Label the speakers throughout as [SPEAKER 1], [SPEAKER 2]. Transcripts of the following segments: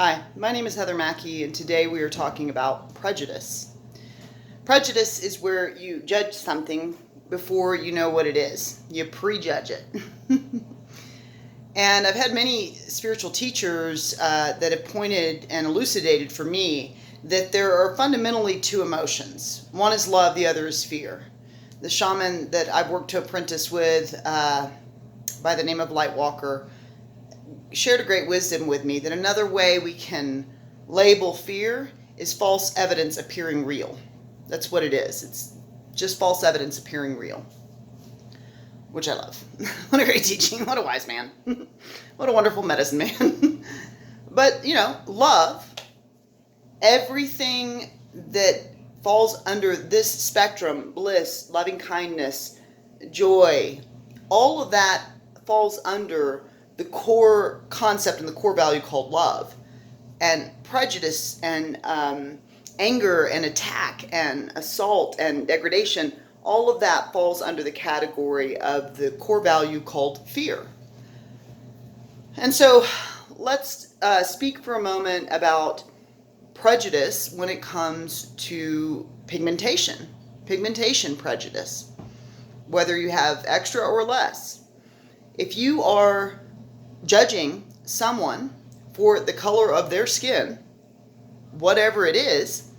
[SPEAKER 1] Hi, my name is Heather Mackey, and today we are talking about prejudice. Prejudice is where you judge something before you know what it is. You prejudge it. And I've had many spiritual teachers that have pointed and elucidated for me that there are fundamentally two emotions. One is love, the other is fear. The shaman that I've worked to apprentice with by the name of Lightwalker shared a great wisdom with me that another way we can label fear is false evidence appearing real. That's what it is. It's just false evidence appearing real, which I love. What a great teaching. What a wise man. What a wonderful medicine man. But, love, everything that falls under this spectrum, bliss, loving kindness, joy, all of that falls under the core concept and the core value called love. And prejudice and anger and attack and assault and degradation, all of that falls under the category of the core value called fear. And so let's speak for a moment about prejudice when it comes to pigmentation prejudice, whether you have extra or less. If you are judging someone for the color of their skin, whatever it is,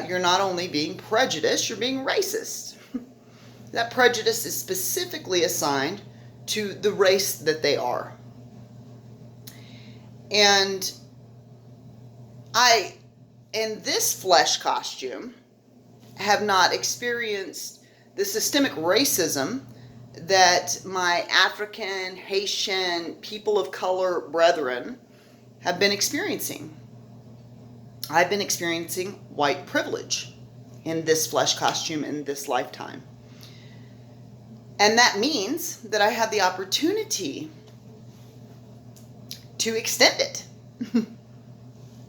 [SPEAKER 1] you're not only being prejudiced, you're being racist. That prejudice is specifically assigned to the race that they are. And I, in this flesh costume, have not experienced the systemic racism that my African, Haitian, people of color brethren have been experiencing. I've been experiencing white privilege in this flesh costume in this lifetime. And that means that I have the opportunity to extend it,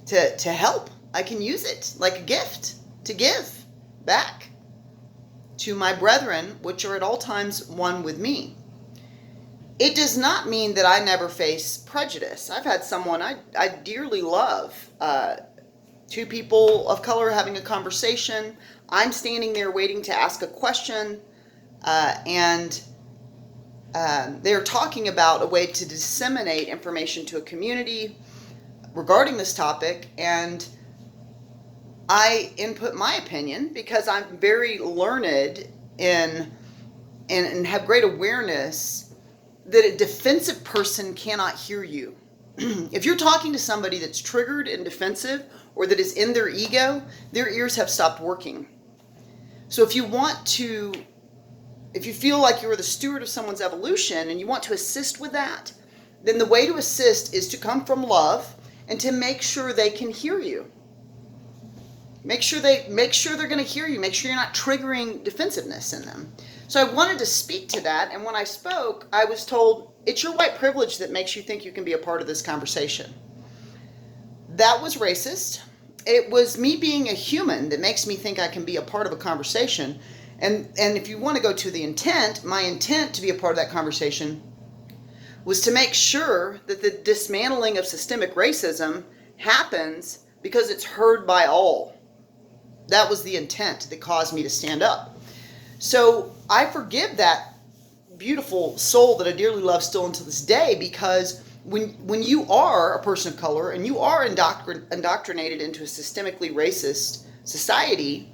[SPEAKER 1] to help. I can use it like a gift to give back to my brethren, which are at all times one with me. It does not mean that I never face prejudice. I've had someone I dearly love, two people of color having a conversation. I'm standing there waiting to ask a question, and they're talking about a way to disseminate information to a community regarding this topic, and I input my opinion because I'm very learned in and have great awareness that a defensive person cannot hear you. If you're talking to somebody that's triggered and defensive or that is in their ego, their ears have stopped working. So if you feel like you're the steward of someone's evolution and you want to assist with that, then the way to assist is to come from love and to make sure they can hear you. Make sure they're going to hear you. Make sure you're not triggering defensiveness in them. So I wanted to speak to that, and when I spoke, I was told, it's your white privilege that makes you think you can be a part of this conversation. That was racist. It was me being a human that makes me think I can be a part of a conversation. And if you want to go to the intent, my intent to be a part of that conversation was to make sure that the dismantling of systemic racism happens because it's heard by all. That was the intent that caused me to stand up. So I forgive that beautiful soul that I dearly love still until this day, because when you are a person of color and you are indoctrinated into a systemically racist society,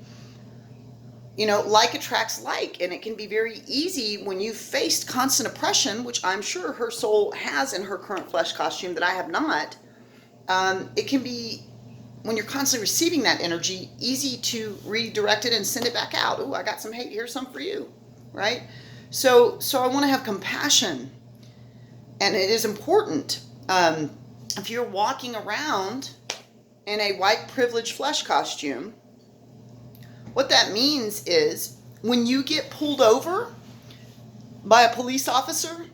[SPEAKER 1] like attracts like, and it can be very easy when you've faced constant oppression, which I'm sure her soul has in her current flesh costume that I have not. It can be, when you're constantly receiving that energy, easy to redirect it and send it back out. Ooh, I got some hate, here's some for you, right? So I want to have compassion, and it is important. If you're walking around in a white privileged flesh costume, what that means is when you get pulled over by a police officer,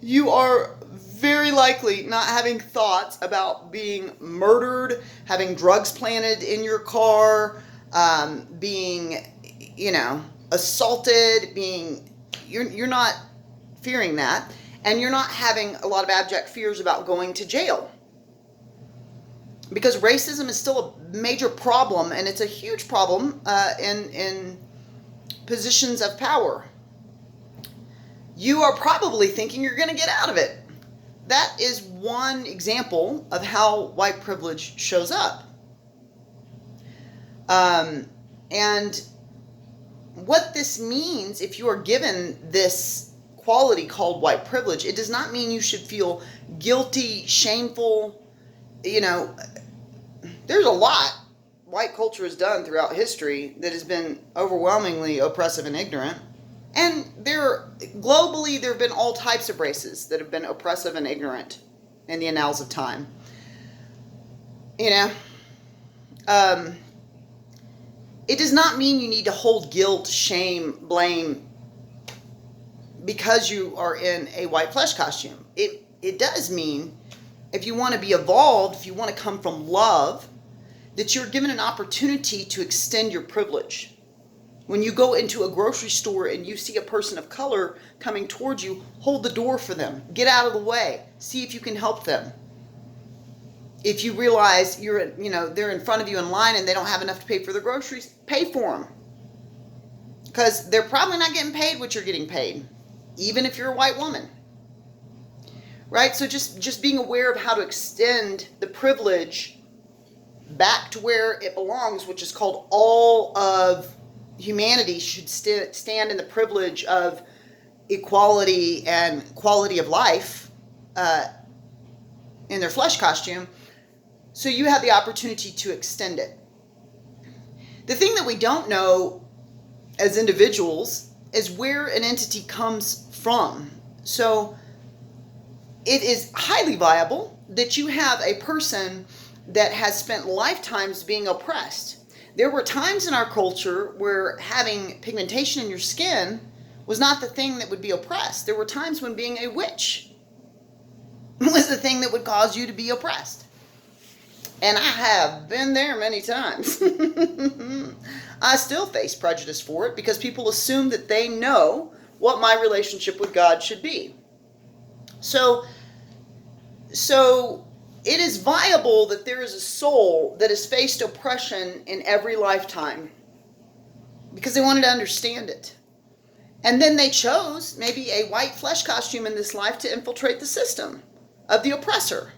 [SPEAKER 1] you are very likely not having thoughts about being murdered, having drugs planted in your car, being, assaulted, you're not fearing that, and you're not having a lot of abject fears about going to jail. because racism is still a major problem, and it's a huge problem in positions of power. You are probably thinking you're going to get out of it. That is one example of how white privilege shows up. And what this means, if you are given this quality called white privilege, it does not mean you should feel guilty, shameful. You know, there's a lot white culture has done throughout history that has been overwhelmingly oppressive and ignorant. And globally, there have been all types of races that have been oppressive and ignorant in the annals of time. You know, it does not mean you need to hold guilt, shame, blame because you are in a white flesh costume. It does mean, if you want to be evolved, if you want to come from love, that you're given an opportunity to extend your privilege. When you go into a grocery store and you see a person of color coming towards you, hold the door for them. Get out of the way. See if you can help them. If you realize they're in front of you in line and they don't have enough to pay for their groceries, pay for them. Because they're probably not getting paid what you're getting paid, even if you're a white woman. Right? So just being aware of how to extend the privilege back to where it belongs, which is called all of humanity should stand in the privilege of equality and quality of life in their flesh costume. So you have the opportunity to extend it. The thing that we don't know as individuals is where an entity comes from. So it is highly viable that you have a person that has spent lifetimes being oppressed. There were times in our culture where having pigmentation in your skin was not the thing that would be oppressed. There were times when being a witch was the thing that would cause you to be oppressed. And I have been there many times. I still face prejudice for it because people assume that they know what my relationship with God should be. So it is viable that there is a soul that has faced oppression in every lifetime because they wanted to understand it. And then they chose maybe a white flesh costume in this life to infiltrate the system of the oppressor.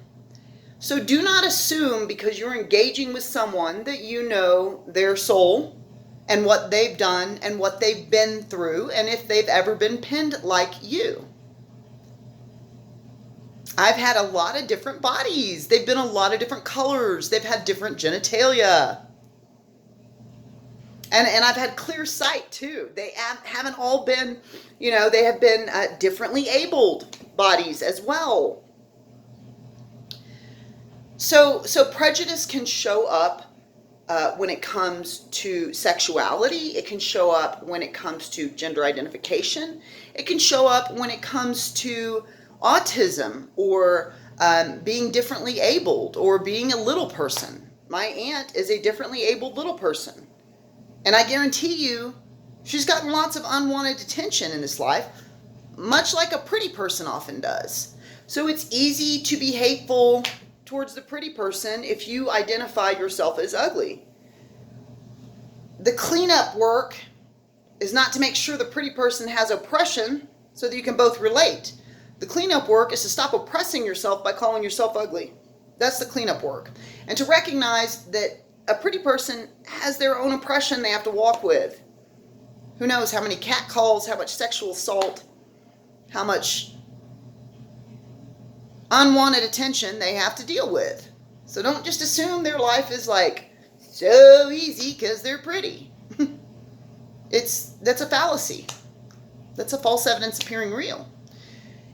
[SPEAKER 1] So do not assume because you're engaging with someone that you know their soul and what they've done and what they've been through and if they've ever been pinned like you. I've had a lot of different bodies. They've been a lot of different colors. They've had different genitalia. And I've had clear sight too. They haven't all been, they have been differently abled bodies as well. So prejudice can show up when it comes to sexuality. It can show up when it comes to gender identification. It can show up when it comes to autism or being differently abled or being a little person. My aunt is a differently abled little person. And I guarantee you, she's gotten lots of unwanted attention in this life, much like a pretty person often does. So it's easy to be hateful towards the pretty person if you identify yourself as ugly. The cleanup work is not to make sure the pretty person has oppression so that you can both relate. The cleanup work is to stop oppressing yourself by calling yourself ugly. That's the cleanup work. And to recognize that a pretty person has their own oppression they have to walk with. Who knows how many catcalls, how much sexual assault, how much unwanted attention they have to deal with. So don't just assume their life is like so easy because they're pretty. That's a fallacy. That's a false evidence appearing real.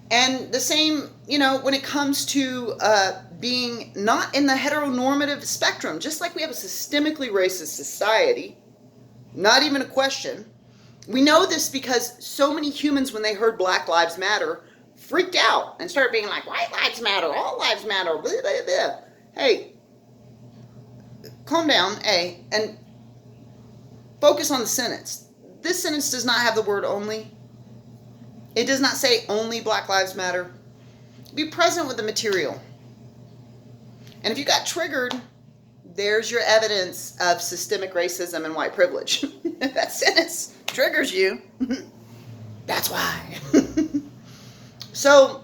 [SPEAKER 1] And the same, when it comes to being not in the heteronormative spectrum, just like we have a systemically racist society, not even a question. We know this because so many humans, when they heard Black Lives Matter, freaked out and started being like, white lives matter, all lives matter, blah, blah, blah. Hey, calm down, and focus on the sentence. This sentence does not have the word only. It does not say only Black Lives Matter. Be present with the material. And if you got triggered there's your evidence of systemic racism and white privilege. That sentence triggers you. That's why. So,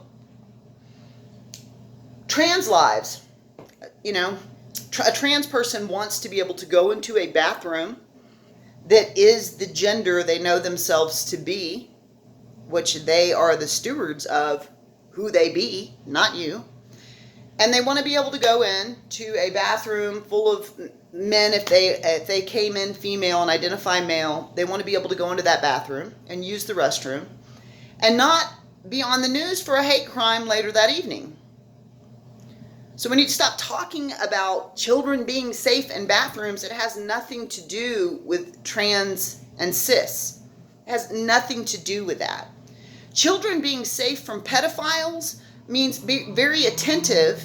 [SPEAKER 1] trans lives, a trans person wants to be able to go into a bathroom that is the gender they know themselves to be, which they are the stewards of who they be, not you. And they want to be able to go in to a bathroom full of men. If they came in female and identify male, they want to be able to go into that bathroom and use the restroom and not be on the news for a hate crime later that evening. So we need to stop talking about children being safe in bathrooms. It has nothing to do with trans and cis. It has nothing to do with that. Children being safe from pedophiles means be very attentive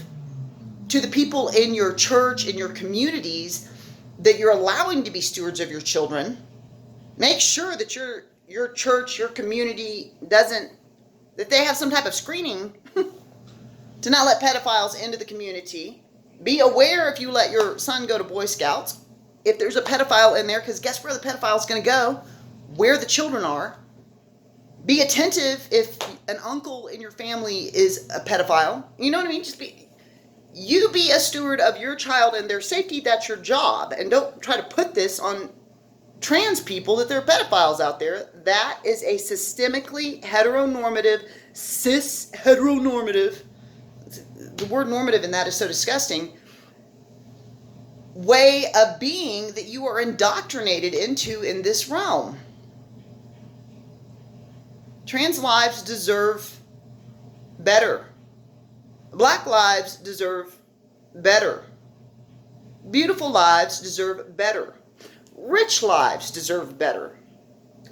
[SPEAKER 1] to the people in your church, in your communities, that you're allowing to be stewards of your children. Make sure that your church, your community that they have some type of screening to not let pedophiles into the community. Be aware if you let your son go to Boy Scouts, if there's a pedophile in there, because guess where the pedophile is going to go? Where the children are. Be attentive if an uncle in your family is a pedophile. You know what I mean? You be a steward of your child and their safety. That's your job. And don't try to put this on trans people that there are pedophiles out there. That is a systemically heteronormative, cis heteronormative, the word normative in that is so disgusting, way of being that you are indoctrinated into in this realm. Trans lives deserve better. Black lives deserve better. Beautiful lives deserve better. Rich lives deserve better.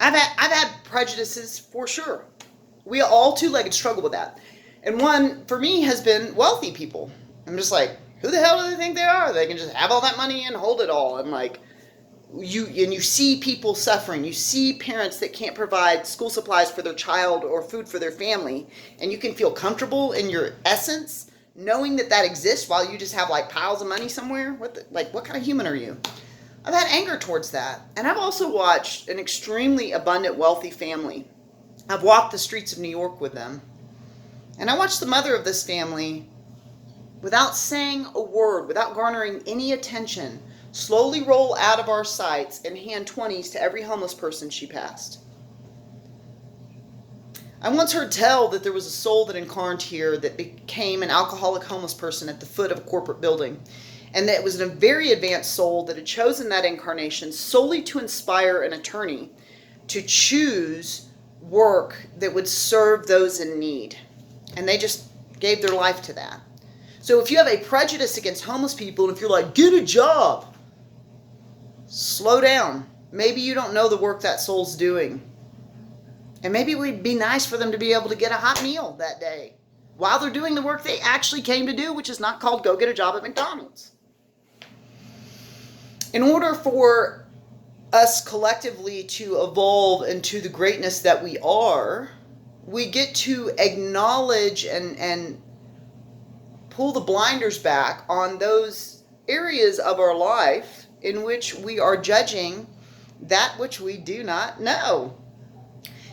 [SPEAKER 1] I've had prejudices for sure. We all two-legged struggle with that. And one, for me, has been wealthy people. I'm just like, who the hell do they think they are? They can just have all that money and hold it all. And like, you see people suffering. You see parents that can't provide school supplies for their child or food for their family. And you can feel comfortable in your essence, knowing that exists while you just have like piles of money somewhere. What kind of human are you? I've had anger towards that. And I've also watched an extremely abundant, wealthy family. I've walked the streets of New York with them. And I watched the mother of this family, without saying a word, without garnering any attention, slowly roll out of our sights and hand 20s to every homeless person she passed. I once heard tell that there was a soul that incarned here that became an alcoholic homeless person at the foot of a corporate building. And that it was a very advanced soul that had chosen that incarnation solely to inspire an attorney to choose work that would serve those in need. And they just gave their life to that. So if you have a prejudice against homeless people, and if you're like, get a job, slow down. Maybe you don't know the work that soul's doing. And maybe it would be nice for them to be able to get a hot meal that day while they're doing the work they actually came to do, which is not called go get a job at McDonald's. In order for us collectively to evolve into the greatness that we are, we get to acknowledge and pull the blinders back on those areas of our life in which we are judging that which we do not know.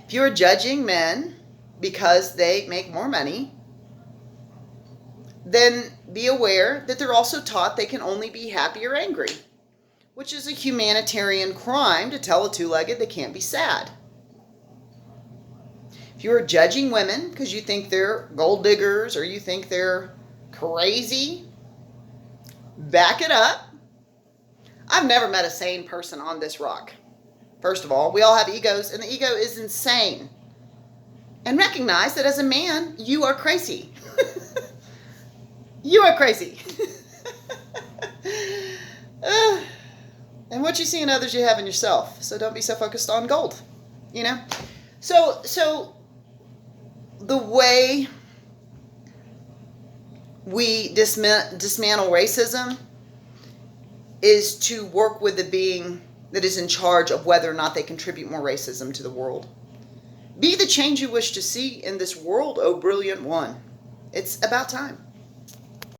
[SPEAKER 1] If you're judging men because they make more money, then be aware that they're also taught they can only be happy or angry, which is a humanitarian crime to tell a two-legged they can't be sad. If you're judging women because you think they're gold diggers or you think they're crazy, back it up. I've never met a sane person on this rock. First of all, we all have egos, and the ego is insane. And recognize that as a man, you are crazy. You are crazy. And what you see in others, you have in yourself. So don't be so focused on gold, you know? So the way we dismantle racism is to work with the being that is in charge of whether or not they contribute more racism to the world. Be the change you wish to see in this world, oh brilliant one. It's about time.